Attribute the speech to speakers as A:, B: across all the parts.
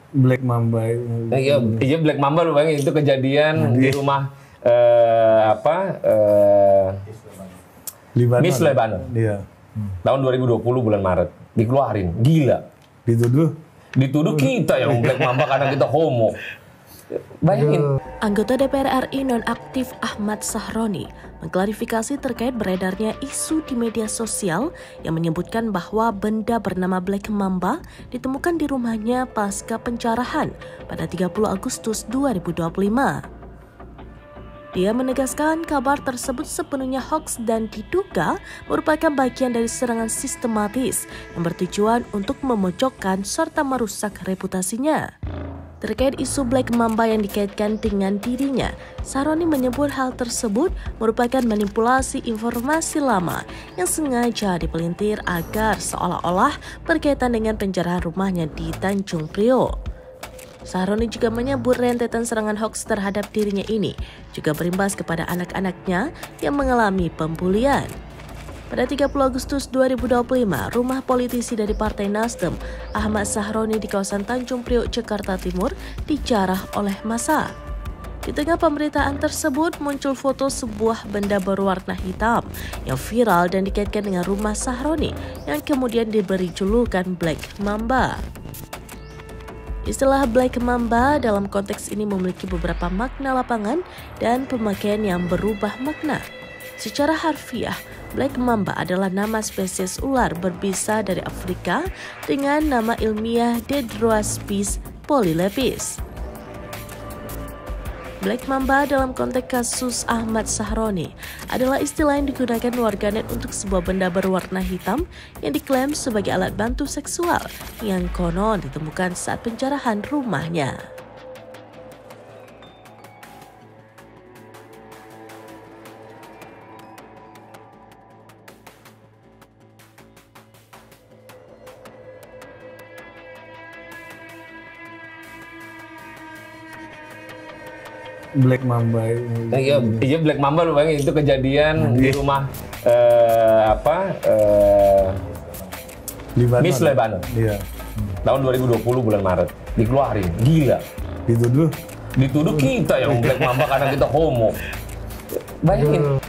A: Black Mamba.
B: Iya Black Mamba lu bayangin itu kejadian di rumah Miss Lebanon.
A: Iya.
B: Tahun 2020 bulan Maret dikeluarin. Gila. Dituduh kita yang Black Mamba karena kita homo. Bayangin.
C: Anggota DPR RI nonaktif Ahmad Sahroni mengklarifikasi terkait beredarnya isu di media sosial yang menyebutkan bahwa benda bernama Black Mamba ditemukan di rumahnya pasca pencarahan pada 30 Agustus 2025. Dia menegaskan kabar tersebut sepenuhnya hoaks dan diduga merupakan bagian dari serangan sistematis yang bertujuan untuk memojokkan serta merusak reputasinya. Terkait isu Black Mamba yang dikaitkan dengan dirinya, Sahroni menyebut hal tersebut merupakan manipulasi informasi lama yang sengaja dipelintir agar seolah-olah berkaitan dengan penjarahan rumahnya di Tanjung Priok. Sahroni juga menyebut rentetan serangan hoaks terhadap dirinya ini juga berimbas kepada anak-anaknya yang mengalami pembulian. Pada 30 Agustus 2025, rumah politisi dari Partai Nasdem, Ahmad Sahroni di kawasan Tanjung Priok, Jakarta Timur, dijarah oleh massa. Di tengah pemberitaan tersebut muncul foto sebuah benda berwarna hitam yang viral dan dikaitkan dengan rumah Sahroni yang kemudian diberi julukan Black Mamba. Istilah Black Mamba dalam konteks ini memiliki beberapa makna lapangan dan pemakaian yang berubah makna. Secara harfiah, Black Mamba adalah nama spesies ular berbisa dari Afrika dengan nama ilmiah Dedroaspis polylepis. Black Mamba dalam konteks kasus Ahmad Sahroni adalah istilah yang digunakan warganet untuk sebuah benda berwarna hitam yang diklaim sebagai alat bantu seksual yang konon ditemukan saat penjarahan rumahnya.
A: Black Mamba.
B: Iya Black Mamba lu bayangin itu kejadian di rumah Miss Lebanon.
A: Iya.
B: Tahun 2020 bulan Maret dikeluarin. Gila. Dituduh kita yang Black Mamba karena kita homo. Bayangin.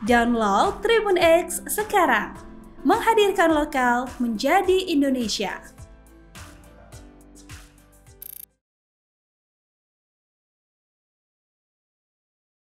D: Download Tribun X sekarang, menghadirkan lokal menjadi Indonesia.